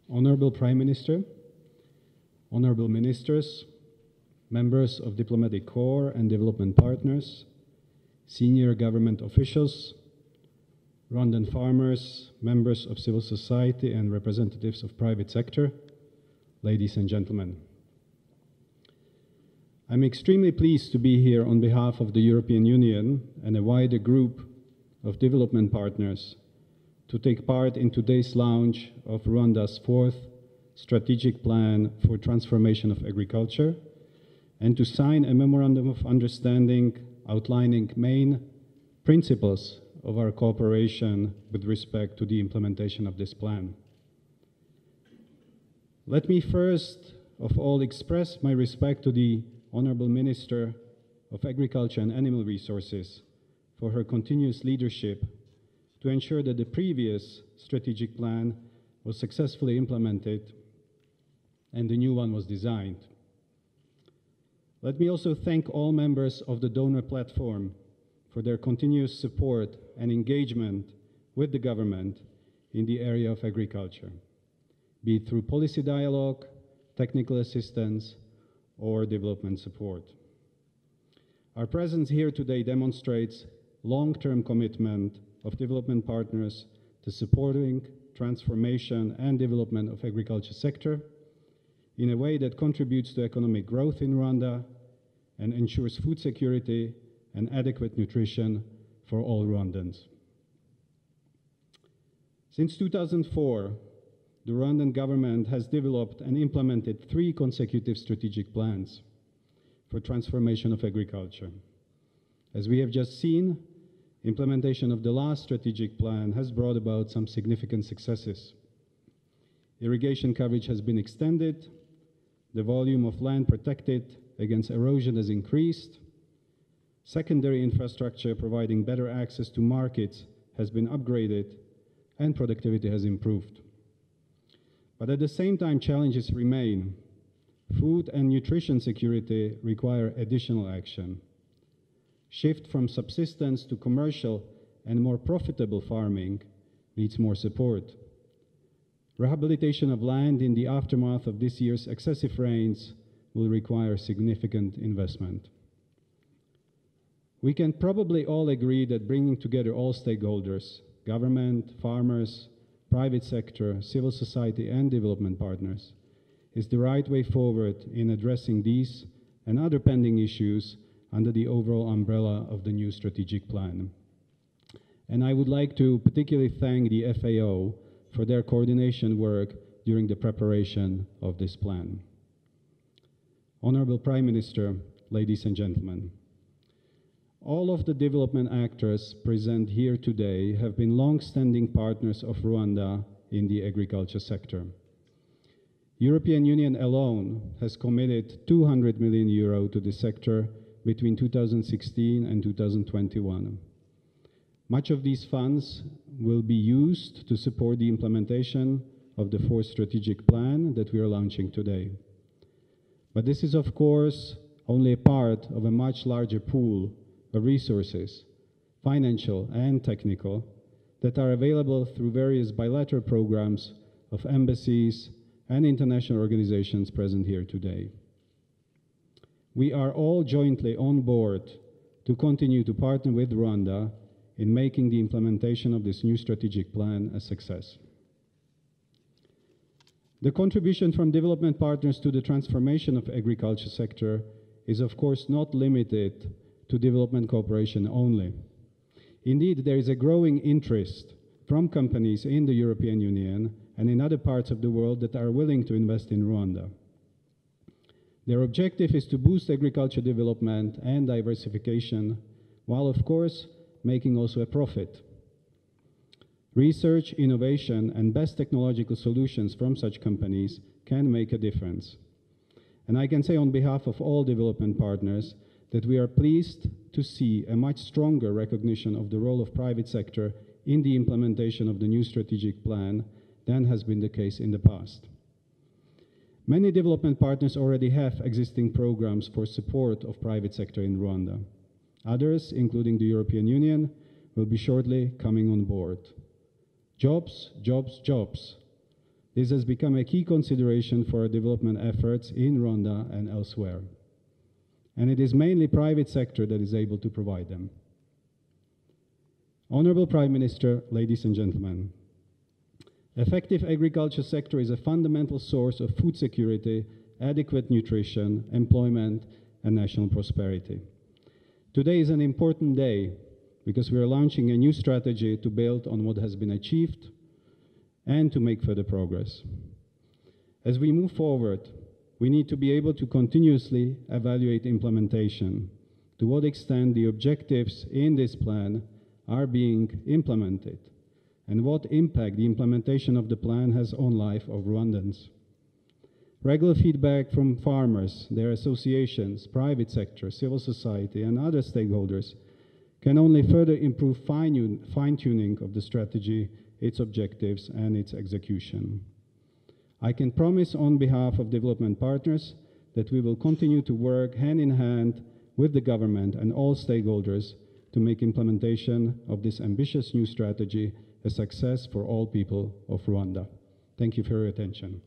Honorable Prime Minister, Honorable Ministers, members of Diplomatic Corps and development partners, senior government officials, Rwandan farmers, members of civil society and representatives of private sector, ladies and gentlemen. I'm extremely pleased to be here on behalf of the European Union and a wider group of development partners to take part in today's launch of Rwanda's fourth strategic plan for transformation of agriculture and to sign a memorandum of understanding outlining main principles of our cooperation with respect to the implementation of this plan. Let me first of all express my respect to the Honorable Minister of Agriculture and Animal Resources for her continuous leadership to ensure that the previous strategic plan was successfully implemented and the new one was designed. Let me also thank all members of the donor platform for their continuous support and engagement with the government in the area of agriculture, be it through policy dialogue, technical assistance, or development support. Our presence here today demonstrates long-term commitment of development partners to supporting transformation and development of agriculture sector in a way that contributes to economic growth in Rwanda and ensures food security and adequate nutrition for all Rwandans. Since 2004, the Rwandan government has developed and implemented 3 consecutive strategic plans for transformation of agriculture. As we have just seen, implementation of the last strategic plan has brought about some significant successes. Irrigation coverage has been extended, the volume of land protected against erosion has increased, secondary infrastructure providing better access to markets has been upgraded, and productivity has improved. But at the same time, challenges remain. Food and nutrition security require additional action. Shift from subsistence to commercial and more profitable farming needs more support. Rehabilitation of land in the aftermath of this year's excessive rains will require significant investment. We can probably all agree that bringing together all stakeholders, government, farmers, private sector, civil society, and development partners is the right way forward in addressing these and other pending issues under the overall umbrella of the new strategic plan. And I would like to particularly thank the FAO for their coordination work during the preparation of this plan. Honorable Prime Minister, ladies and gentlemen, all of the development actors present here today have been long-standing partners of Rwanda in the agriculture sector. European Union alone has committed 200 million euro to the sector between 2016 and 2021. Much of these funds will be used to support the implementation of the fourth strategic plan that we are launching today. But this is, of course, only a part of a much larger pool of resources, financial and technical, that are available through various bilateral programs of embassies and international organizations present here today. We are all jointly on board to continue to partner with Rwanda in making the implementation of this new strategic plan a success. The contribution from development partners to the transformation of agriculture sector is, of course, not limited to development cooperation only. Indeed, there is a growing interest from companies in the European Union and in other parts of the world that are willing to invest in Rwanda. Their objective is to boost agriculture development and diversification, while of course making also a profit. Research, innovation, and best technological solutions from such companies can make a difference. And I can say on behalf of all development partners that we are pleased to see a much stronger recognition of the role of private sector in the implementation of the new strategic plan than has been the case in the past. Many development partners already have existing programs for support of private sector in Rwanda. Others, including the European Union, will be shortly coming on board. Jobs, jobs, jobs. This has become a key consideration for our development efforts in Rwanda and elsewhere. And it is mainly private sector that is able to provide them. Honorable Prime Minister, ladies and gentlemen, effective agriculture sector is a fundamental source of food security, adequate nutrition, employment, and national prosperity. Today is an important day because we are launching a new strategy to build on what has been achieved and to make further progress. As we move forward, we need to be able to continuously evaluate implementation, to what extent the objectives in this plan are being implemented, and what impact the implementation of the plan has on life of Rwandans. Regular feedback from farmers, their associations, private sector, civil society, and other stakeholders can only further improve fine-tuning of the strategy, its objectives, and its execution. I can promise on behalf of development partners that we will continue to work hand in hand with the government and all stakeholders to make implementation of this ambitious new strategy a success for all people of Rwanda. Thank you for your attention.